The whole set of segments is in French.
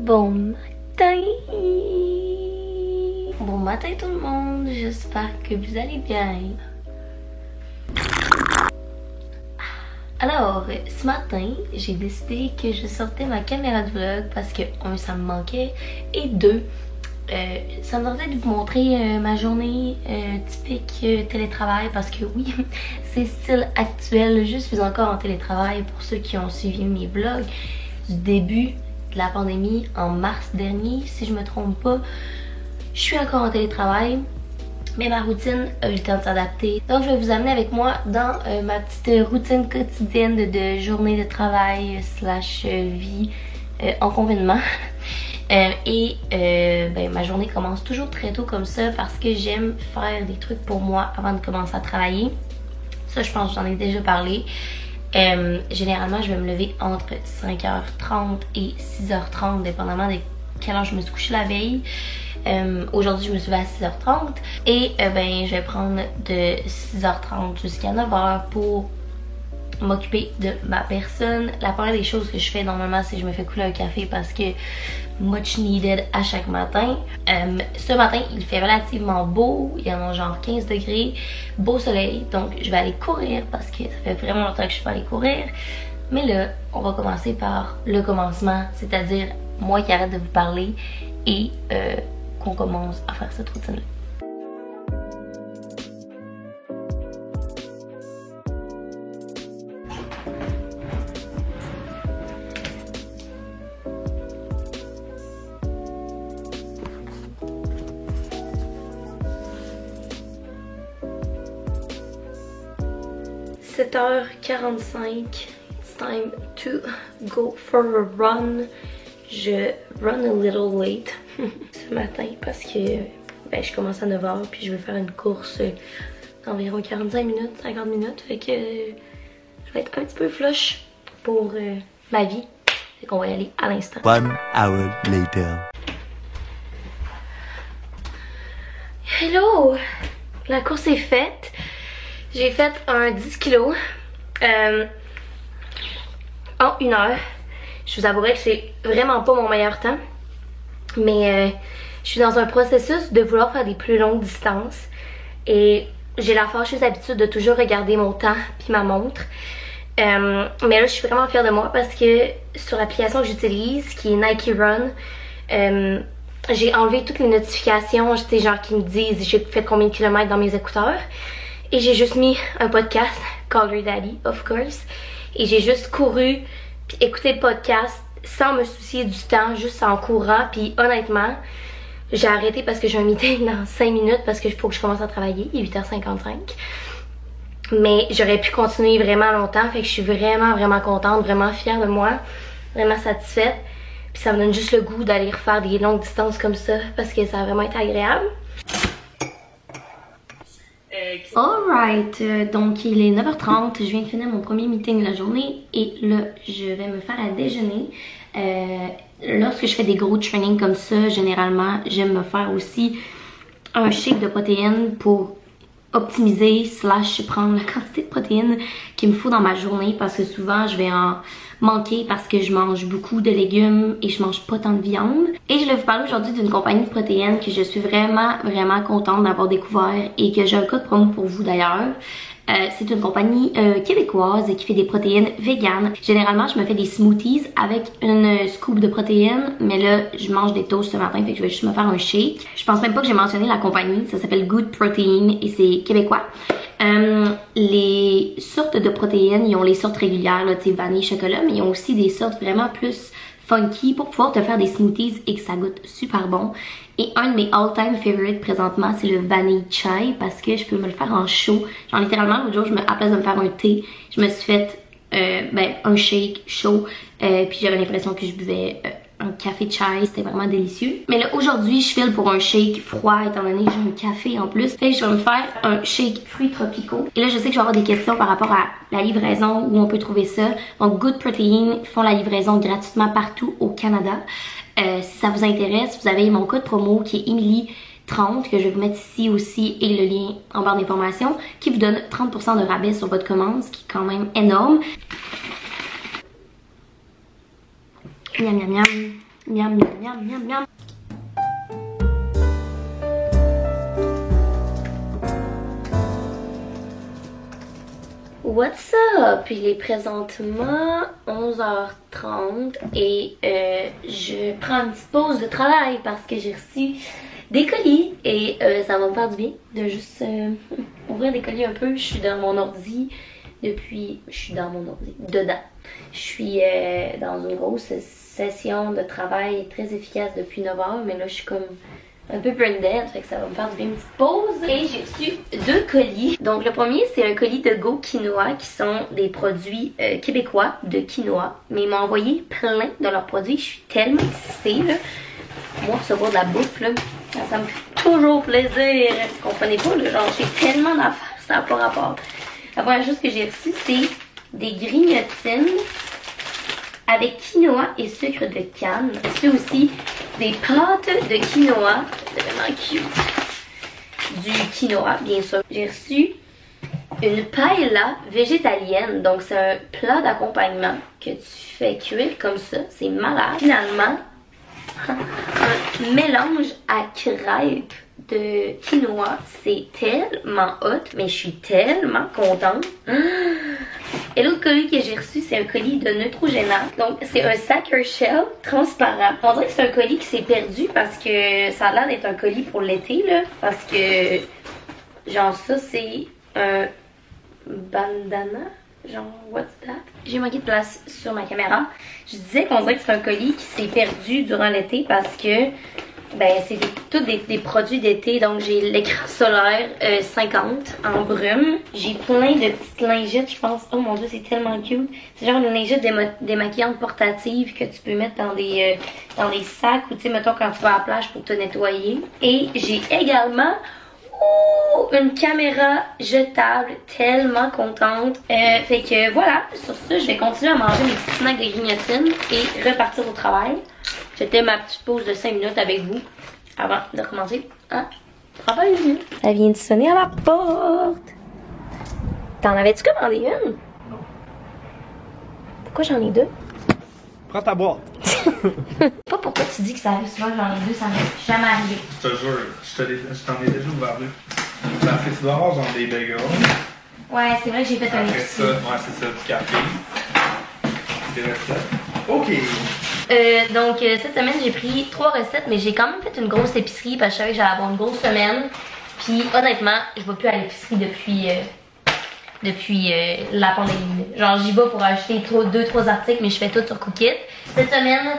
Bon matin! Bon matin tout le monde, j'espère que vous allez bien. Alors, ce matin, j'ai décidé que je sortais ma caméra de vlog parce que, un, ça me manquait, et deux, ça me tentait de vous montrer ma journée typique télétravail parce que oui, c'est style actuel, je suis encore en télétravail pour ceux qui ont suivi mes vlogs du début de la pandémie en mars dernier, si je me trompe pas. Je suis encore en télétravail, mais ma routine a eu le temps de s'adapter. Donc je vais vous amener avec moi dans ma petite routine quotidienne de journée de travail slash vie en confinement. Ma journée commence toujours très tôt comme ça parce que j'aime faire des trucs pour moi avant de commencer à travailler. Ça, je pense que j'en ai déjà parlé. Généralement, je vais me lever entre 5h30 et 6h30, dépendamment de quelle heure je me suis couchée la veille. Aujourd'hui, je me suis levée à 6h30 et je vais prendre de 6h30 jusqu'à 9h pour m'occuper de ma personne. La première des choses que je fais normalement, c'est que je me fais couler un café parce que much needed à chaque matin. Ce matin, il fait relativement beau, il y en a genre 15 degrés, beau soleil, donc je vais aller courir parce que ça fait vraiment longtemps que je suis pas allée courir. Mais là, on va commencer par le commencement, c'est-à-dire moi qui arrête de vous parler et qu'on commence à faire cette routine-là. « 7h45, it's time to go for a run. » Je run a little late ce matin parce que je commence à 9h puis je vais faire une course d'environ 45 minutes, 50 minutes. Fait que je vais être un petit peu flush pour ma vie. Fait qu'on va y aller à l'instant. 1 hour later. Hello! La course est faite. J'ai fait un 10 kg en 1 heure. Je vous avouerai que c'est vraiment pas mon meilleur temps. Mais je suis dans un processus de vouloir faire des plus longues distances. Et j'ai la fâcheuse habitude de toujours regarder mon temps puis ma montre. Mais là, je suis vraiment fière de moi parce que sur l'application que j'utilise, qui est Nike Run, j'ai enlevé toutes les notifications, genre qui me disent j'ai fait combien de kilomètres dans mes écouteurs. Et j'ai juste mis un podcast, Call Your Daddy, of course. Et j'ai juste couru, puis écouté le podcast sans me soucier du temps, juste en courant. Puis honnêtement, j'ai arrêté parce que j'ai un meeting dans 5 minutes parce qu'il faut que je commence à travailler, il est 8h55. Mais j'aurais pu continuer vraiment longtemps, fait que je suis vraiment contente, vraiment fière de moi, vraiment satisfaite. Puis ça me donne juste le goût d'aller refaire des longues distances comme ça parce que ça a vraiment été agréable. Alright, donc il est 9h30, je viens de finir mon premier meeting de la journée et là je vais me faire à déjeuner. Lorsque je fais des gros trainings comme ça, généralement j'aime me faire aussi un shake de protéines pour optimiser slash prendre la quantité de protéines qu'il me faut dans ma journée parce que souvent je vais en manquer parce que je mange beaucoup de légumes et je mange pas tant de viande. Et je vais vous parler aujourd'hui d'une compagnie de protéines que je suis vraiment contente d'avoir découvert et que j'ai un code promo pour vous d'ailleurs. C'est une compagnie québécoise qui fait des protéines véganes. Généralement, je me fais des smoothies avec une scoop de protéines, mais là, je mange des toasts ce matin, fait que je vais juste me faire un shake. Je pense même pas que j'ai mentionné la compagnie, ça s'appelle Good Protein et c'est québécois. Les sortes de protéines, ils ont les sortes régulières, là, tu sais, vanille, chocolat, mais ils ont aussi des sortes vraiment plus funky pour pouvoir te faire des smoothies et que ça goûte super bon. Et un de mes all-time favorites présentement, c'est le vanille chai parce que je peux me le faire en chaud. Genre littéralement, l'autre jour, à place de me faire un thé, je me suis fait un shake chaud. Puis j'avais l'impression que je buvais un café chai, c'était vraiment délicieux. Mais là, aujourd'hui, je file pour un shake froid étant donné que j'ai un café en plus. Fait que je vais me faire un shake fruits tropicaux. Et là, je sais que je vais avoir des questions par rapport à la livraison, où on peut trouver ça. Donc, Good Protein font la livraison gratuitement partout au Canada. Si ça vous intéresse, vous avez mon code promo qui est Emily30 que je vais vous mettre ici aussi et le lien en barre d'informations qui vous donne 30% de rabais sur votre commande, ce qui est quand même énorme. Miam miam miam. Miam, miam, miam, miam, miam. What's up? Il est présentement 11h30 et je prends une petite pause de travail parce que j'ai reçu des colis et ça va me faire du bien de juste ouvrir des colis un peu. Je suis dans mon ordi depuis... Je suis dans mon ordi, dedans. Je suis dans une grosse session de travail très efficace depuis 9h, mais là je suis comme un peu brain dead, fait que ça va me faire du bien une petite pause. Et j'ai reçu 2 colis. Donc le premier c'est un colis de Go Quinoa qui sont des produits québécois de quinoa. Mais ils m'ont envoyé plein de leurs produits, je suis tellement excitée là. Moi recevoir de la bouffe là, ça me fait toujours plaisir. Vous comprenez pas là, genre j'ai tellement d'affaires, ça n'a pas rapport. La première chose que j'ai reçue c'est des grignotines avec quinoa et sucre de canne. C'est aussi des pâtes de quinoa. C'est vraiment cute. Du quinoa, bien sûr. J'ai reçu une paella végétalienne. Donc, c'est un plat d'accompagnement que tu fais cuire comme ça. C'est malade. Finalement, un mélange à crêpes de quinoa. C'est tellement hot, mais je suis tellement contente. Et l'autre colis que j'ai reçu, c'est un colis de Neutrogena. Donc, c'est un Sacker Shell transparent. On dirait que c'est un colis qui s'est perdu parce que ça a l'air d'être un colis pour l'été, là. Parce que, genre, ça, c'est un bandana. Genre, what's that? J'ai manqué de place sur ma caméra. Je disais qu'on dirait que c'est un colis qui s'est perdu durant l'été parce que ben, c'est tous des produits d'été. Donc, j'ai l'écran solaire 50 en brume. J'ai plein de petites lingettes, je pense. Oh mon dieu, c'est tellement cute. C'est genre une lingette démaquillante portative que tu peux mettre dans des sacs ou tu sais, mettons quand tu vas à la plage pour te nettoyer. Et j'ai également une caméra jetable, tellement contente. Fait que voilà, sur ça, je vais continuer à manger mes petits snacks de grignotines et repartir au travail. C'était ma petite pause de 5 minutes avec vous avant de recommencer à travailler. Ça vient de sonner à la porte. T'en avais-tu commandé une? Non. Pourquoi j'en ai 2? Prends ta boîte. Pas pourquoi tu dis que ça arrive souvent que j'en ai 2, ça m'est jamais arrivé. Je te jure, je t'en ai déjà ouvert 2. Parce que tu dois avoir genre des bagels. Ouais, c'est vrai que j'ai fait un Après épicerie. ça, ouais, c'est ça, du café. Des recettes. Ok. Donc cette semaine j'ai pris 3 recettes, mais j'ai quand même fait une grosse épicerie parce que je savais que j'allais avoir une grosse semaine. Puis honnêtement, je vais plus à l'épicerie depuis la pandémie. Genre j'y vais pour acheter 2-3 articles, mais je fais tout sur Cookit. Cette semaine,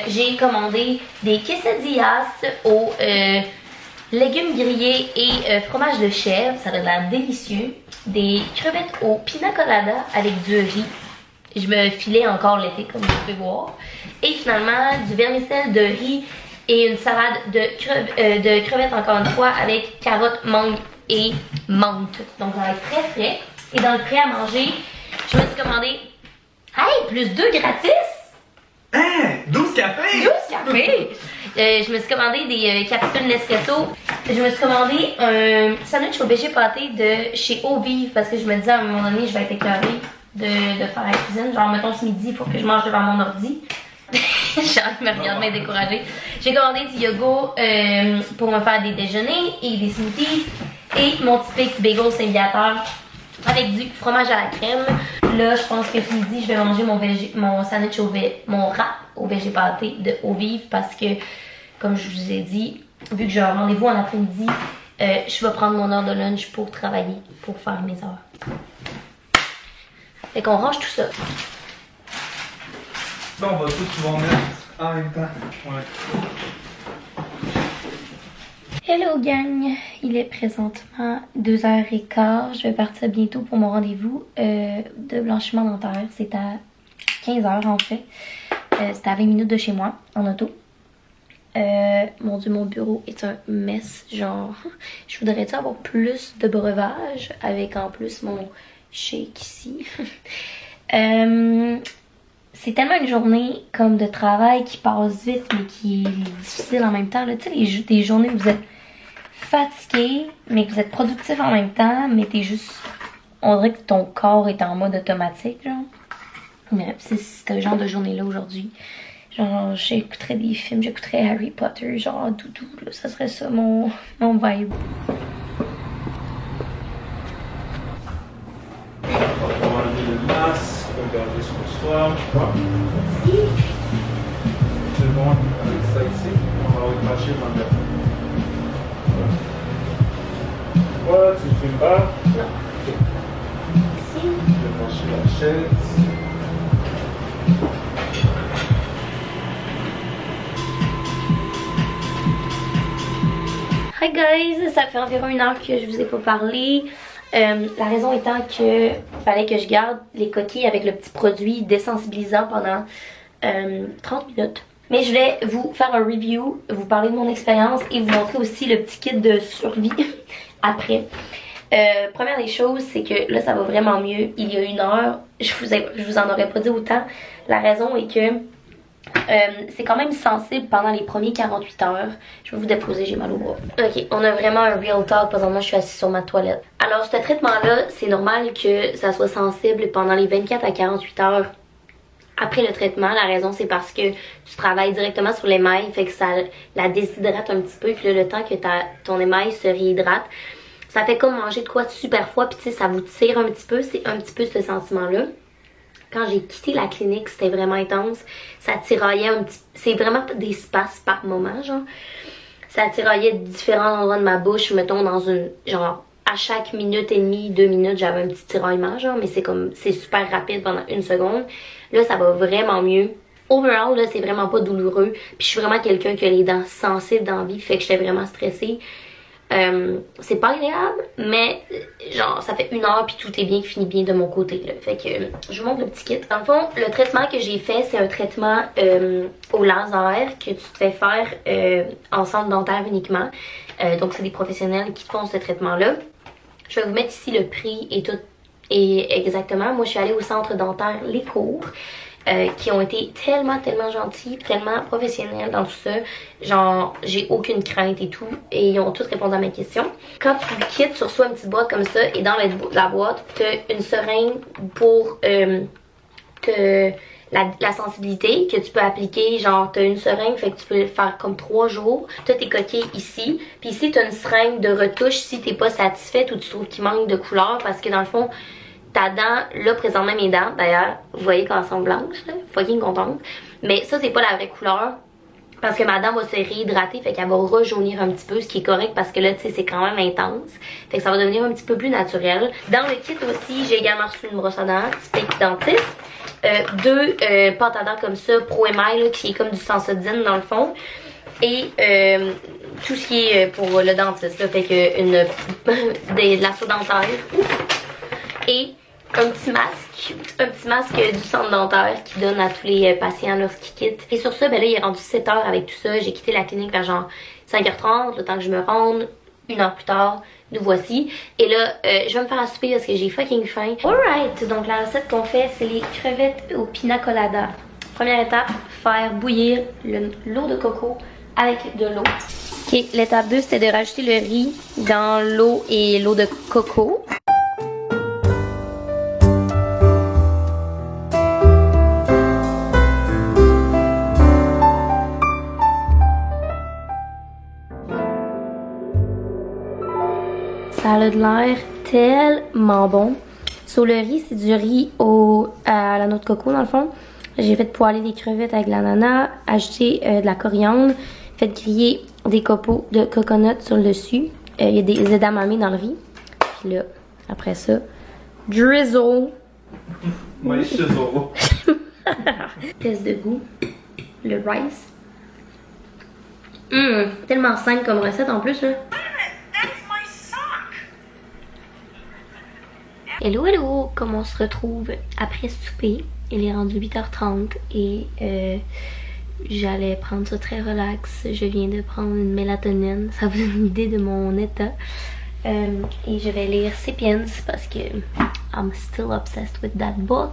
j'ai commandé des quesadillas aux légumes grillés et fromage de chèvre. Ça a l'air délicieux. Des crevettes au pina colada avec du riz. Je me filais encore l'été, comme vous pouvez voir. Et finalement, du vermicelle de riz et une salade de crevettes, encore une fois, avec carottes, mangue et menthe. Donc, ça va être très frais. Et dans le prêt à manger, je me suis commandé... Hey, plus 2 gratis! Hein? 12 cafés? 12 cafés! Je me suis commandé des capsules Nespresso. Je me suis commandé un sandwich au végé pâté de chez Eau Vive parce que je me disais à un moment donné, je vais être écœurée de faire la cuisine. Genre, mettons ce midi, il faut que je mange devant mon ordi. J'ai envie de me regarder découragée. J'ai commandé du yogourt pour me faire des déjeuners et des smoothies. Et mon typique bagel Saint-Viateur avec du fromage à la crème. Là, je pense que ce midi, je vais manger mon sandwich mon wrap au végé pâté de Eau Vive parce que, comme je vous ai dit, vu que j'ai un rendez-vous en après-midi, je vais prendre mon heure de lunch pour travailler, pour faire mes heures. Fait qu'on range tout ça. Là, on va tous pouvoir mettre en même temps. Ouais. Hello gang, il est présentement 2h15. Je vais partir bientôt pour mon rendez-vous de blanchiment dentaire. C'est à 15h en fait. C'est à 20 minutes de chez moi, en auto. Mon dieu, mon bureau est un mess. Genre, je voudrais avoir plus de breuvage avec en plus mon shake ici. C'est tellement une journée comme de travail qui passe vite mais qui est difficile en même temps. Tu sais, des journées où vous êtes fatigué mais que vous êtes productif en même temps, mais t'es juste... On dirait que ton corps est en mode automatique, genre. Bref, c'est ce genre de journée-là aujourd'hui. Je Genre, j'écouterais des films, j'écouterais Harry Potter, genre doudou, là, ça serait ça mon vibe. On va enlever le masque, regarder ce soir. Merci. C'est bon, avec ça ici, on va recracher dans le. Voilà, tu ne filmes pas? Non. Ok. Merci. Je vais brancher la chaise. Hi guys, ça fait environ 1 heure que je vous ai pas parlé. La raison étant que fallait que je garde les coquilles avec le petit produit désensibilisant pendant 30 minutes. Mais je vais vous faire un review, vous parler de mon expérience et vous montrer aussi le petit kit de survie après. Première des choses, c'est que là ça va vraiment mieux. Il y a 1 heure, je vous en aurais pas dit autant. La raison est que c'est quand même sensible pendant les premiers 48 heures. Je vais vous déposer, j'ai mal au bras. Ok, on a vraiment un real talk. Présentement, je suis assise sur ma toilette. Alors, ce traitement-là, c'est normal que ça soit sensible pendant les 24 à 48 heures après le traitement. La raison, c'est parce que tu travailles directement sur l'émail, fait que ça la déshydrate un petit peu. Puis là, le temps que ton émail se réhydrate, ça fait comme manger de quoi de super froid. Puis tu sais, ça vous tire un petit peu. C'est un petit peu ce sentiment-là. Quand j'ai quitté la clinique, c'était vraiment intense. Ça tiraillait un petit... C'est vraiment des spasmes par moment, genre. Ça tiraillait de différents endroits de ma bouche, mettons dans une... Genre, à chaque minute et demie, 2 minutes, j'avais un petit tiraillement, genre. Mais c'est comme... C'est super rapide pendant 1 seconde. Là, ça va vraiment mieux. Overall, là, c'est vraiment pas douloureux. Puis je suis vraiment quelqu'un qui a les dents sensibles dans la vie. Fait que j'étais vraiment stressée. C'est pas agréable, mais genre ça fait 1 heure puis tout est bien qui finit bien de mon côté là. Fait que je vous montre le petit kit. Dans le fond, le traitement que j'ai fait, c'est un traitement au laser que tu te fais faire en centre dentaire uniquement. Donc c'est des professionnels qui font ce traitement là. Je vais vous mettre ici le prix et tout. Et exactement, moi je suis allée au centre dentaire Les Cours. Qui ont été tellement gentils, tellement professionnels dans tout ça. Genre, j'ai aucune crainte et tout. Et ils ont tous répondu à mes questions. Quand tu le quittes, tu reçois une petite boîte comme ça. Et dans la boîte, t'as une seringue pour la sensibilité que tu peux appliquer. Genre, t'as une seringue, fait que tu peux le faire comme 3 jours. T'as tes coquilles ici. Puis ici, t'as une seringue de retouche si t'es pas satisfaite ou tu trouves qu'il manque de couleur. Parce que dans le fond, ta dent, là présentement mes dents, d'ailleurs, vous voyez qu'elles sont blanches, là, fucking contente. Mais ça, c'est pas la vraie couleur. Parce que ma dent va se réhydrater, fait qu'elle va rejaunir un petit peu, ce qui est correct parce que là, tu sais, c'est quand même intense. Fait que ça va devenir un petit peu plus naturel. Dans le kit aussi, j'ai également reçu une brosse à dents, typique dentiste. 2 pâtes à dents comme ça, Pro Émail, là, qui est comme du Sensodyne dans le fond. Et tout ce qui est pour le dentiste, là, fait que de la soie dentaire. Et un petit masque du centre dentaire qui donne à tous les patients lorsqu'ils quittent. Et sur ça, ben là, il est rendu 7 heures avec tout ça. J'ai quitté la clinique vers genre 5h30, le temps que je me rende. 1 heure plus tard, nous voici. Et là, je vais me faire à souper parce que j'ai fucking faim. Alright, donc la recette qu'on fait, c'est les crevettes au pina colada. Première étape, faire bouillir l'eau de coco avec de l'eau. Ok, l'étape 2, c'était de rajouter le riz dans l'eau et l'eau de coco. Ça a de l'air tellement bon. Sur le riz, c'est du riz à la noix de coco dans le fond. J'ai fait poêler des crevettes avec de l'ananas, ajouter de la coriandre, fait griller des copeaux de coconut sur le dessus. Il y a des edamame dans le riz. Puis là, après ça, drizzle. Moi, je suis zéro. Test de goût. Le rice. Tellement simple comme recette en plus là. Hello hello, comment on se retrouve après souper? Il est rendu 8h30 et j'allais prendre ça très relax. Je viens de prendre une mélatonine, ça vous donne une idée de mon état. Et je vais lire Sapiens parce que I'm still obsessed with that book.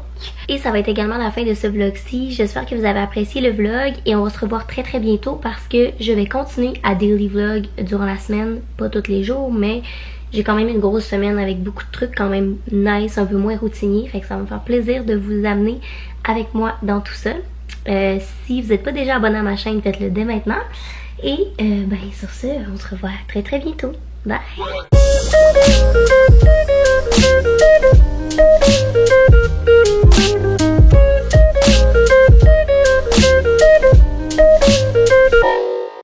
Et ça va être également la fin de ce vlog-ci. J'espère que vous avez apprécié le vlog et on va se revoir très bientôt parce que je vais continuer à daily vlog durant la semaine, pas tous les jours, mais j'ai quand même une grosse semaine avec beaucoup de trucs quand même nice, un peu moins routiniers. Fait que ça va me faire plaisir de vous amener avec moi dans tout ça. Si vous n'êtes pas déjà abonné à ma chaîne, faites-le dès maintenant. Et ben sur ce, on se revoit très très bientôt. Bye!